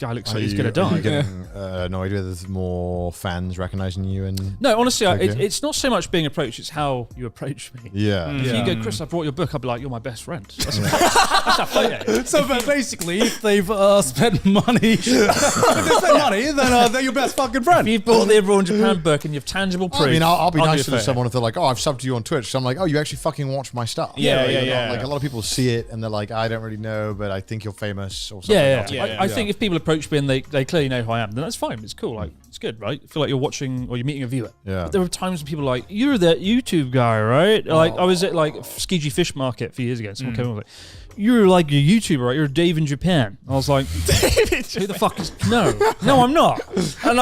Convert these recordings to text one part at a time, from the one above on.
guy looks like he's going to die. Are you getting annoyed with there's more fans recognizing you? And no, honestly, it's not so much being approached, it's how you approach me. Yeah. If you go, Chris, I brought your book, I'll be like, you're my best friend. That's a photo. So basically, if they've spent money, then they're your best fucking friend. If you've bought the Abroad in Japan book and you have tangible proof. I mean, I'll be nice do to a someone if they're like, oh, I've subbed to you on Twitch. So I'm like, oh, you actually fucking watch my stuff. Yeah. Like a lot of people see it and they're like, I don't really know, but I think you're famous or something. I think if people approach me and they clearly know who I am, then that's fine. It's cool. Like, it's good, right? I feel like you're watching or you're meeting a viewer. Yeah. But there were times when people are like, you're that YouTube guy, right? Like, I was at like Skiji Fish Market a few years ago and someone came over like, you're like a YouTuber, right? You're Dave in Japan. I was like, who the fuck is... No, I'm not. And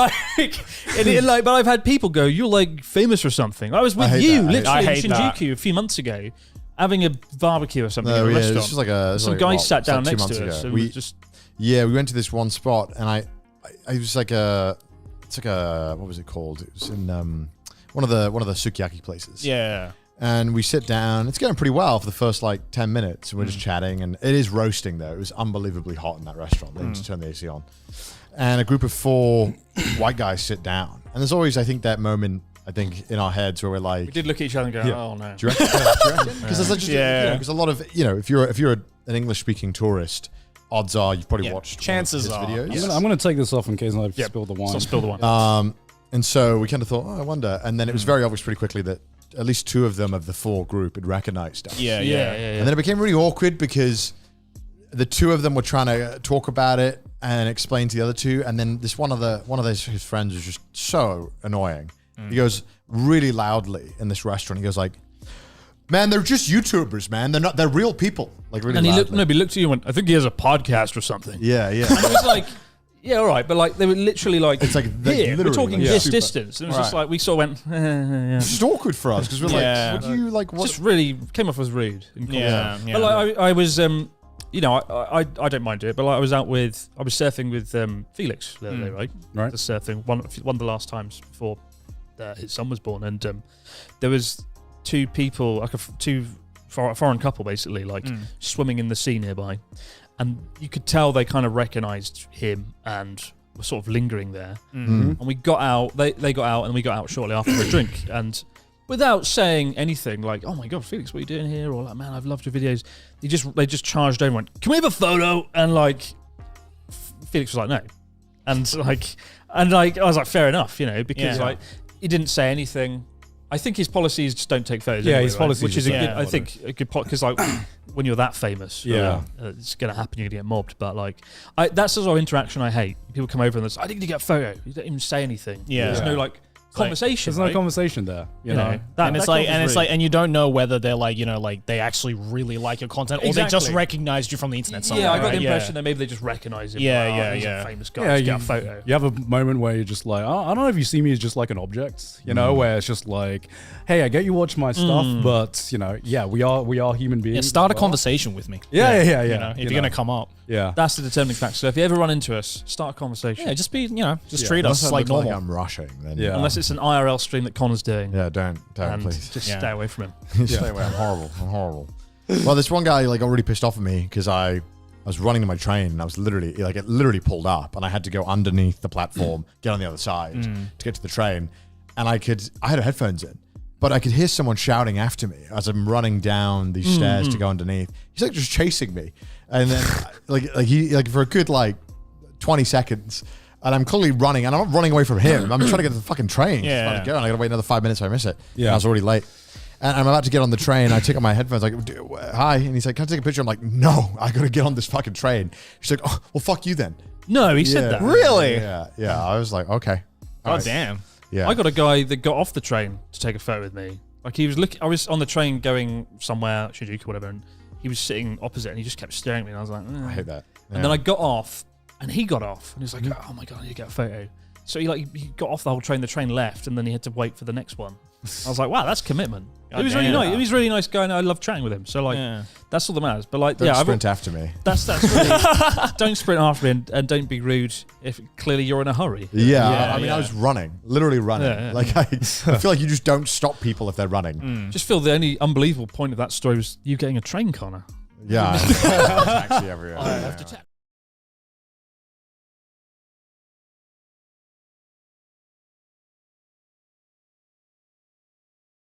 but I've had people go, you're like famous or something. I was with you literally in Shinjuku a few months ago having a barbecue or something in a restaurant. This was like some guy sat down next to us. And we went to this one spot and I was like what was it called? It was in one of the sukiyaki places. Yeah. And we sit down. It's going pretty well for the first like 10 minutes. And we're just chatting. And it is roasting, though. It was unbelievably hot in that restaurant. They just turned the AC on. And a group of 4 white guys sit down. And there's always, I think, that moment, in our heads where we're like... We did look at each other and go, oh, no. Do you reckon? Because there's just, because a lot of, if you're an English-speaking tourist, odds are you've probably watched chances his videos. Yes. I'm going to take this off in case I spill the wine. So spill the wine. And so we kind of thought, I wonder. And then it was very obvious pretty quickly that at least 2 of them of the 4 group had recognized us. Yeah. And then it became really awkward because the 2 of them were trying to talk about it and explain to the other 2. And then this one of his friends was just so annoying. He goes really loudly in this restaurant. He goes like, man, they're just YouTubers, man. They're real people. Like really loudly. He looked at you and went, I think he has a podcast or something. Yeah. And it was like... Yeah, all right, but like they were literally like, it's like here, we're talking this super distance. And it was just like, we sort of went, It's just awkward for us because we're like, would you like what? Just really came off as rude. Yeah. But like I was, I don't mind it, but like I was surfing with Felix the other day, right? Right. Just surfing, one of the last times before his son was born. And there was 2 people, like a foreign couple basically, like swimming in the sea nearby. And you could tell they kind of recognized him and were sort of lingering there. And we got out, they got out, and we got out shortly after for a drink. And without saying anything like, oh my God, Felix, what are you doing here? Or like, man, I've loved your videos. They just charged over and went, can we have a photo? And like, Felix was like, no. And I was like, fair enough, because like, he didn't say anything. I think his policy is just don't take photos. Yeah, anyway, his policy, which is a good pot because like when you're that famous, it's gonna happen. You're gonna get mobbed. But like, that's the sort of interaction I hate. People come over and they say, "I need to get a photo." You don't even say anything. Yeah, there's no like conversation. There's no conversation there. You know? And you don't know whether they're like, they actually really like your content or they just recognized you from the internet somewhere. Yeah, I got the impression that maybe they just recognize him. He's a famous guy. Let's get a photo. You have a moment where you're just like, I don't know if you see me as just like an object, where it's just like, hey, I get you watch my stuff, but we are human beings. Yeah, start a conversation with me. Yeah. If you're gonna come up. Yeah, that's the determining factor. So if you ever run into us, start a conveation. Yeah, just be, treat us like normal. I'm rushing. Then. Unless it's an IRL stream that Connor's doing. Yeah, don't please. Just stay away from him. Stay away. I'm horrible. Well, this one guy got really pissed off at me because I was running to my train and I was literally it literally pulled up and I had to go underneath the platform, get on the other side to get to the train, and I had headphones in. But I could hear someone shouting after me as I'm running down these stairs to go underneath. He's like just chasing me, and then he for a good 20 seconds, and I'm clearly running, and I'm not running away from him. I'm trying to get to the fucking train. Yeah, to go, and I got to wait another 5 minutes if I miss it. Yeah, and I was already late, and I'm about to get on the train. I take out my headphones, like, hi, and he's like, can I take a picture? I'm like, no, I got to get on this fucking train. She's like, oh, well, fuck you then. No, he said that. Really? Yeah. I was like, okay. God damn. Yeah. I got a guy that got off the train to take a photo with me. Like he was looking, I was on the train going somewhere, Shinjuku, whatever, and he was sitting opposite and he just kept staring at me and I was like, I hate that. Yeah. And then I got off and he got off and he was like, oh my God, I need to get a photo. So he got off the whole train, the train left, and then he had to wait for the next one. I was like, wow, that's commitment. He was really nice. He was a really nice guy, and I love chatting with him. So that's all that matters. But don't sprint after me. That's really, don't sprint after me, and don't be rude if clearly you're in a hurry. Yeah, I mean, I was running, literally running. I feel like you just don't stop people if they're running. Just feel the only unbelievable point of that story was you getting a train, Connor. Yeah, taxi everywhere.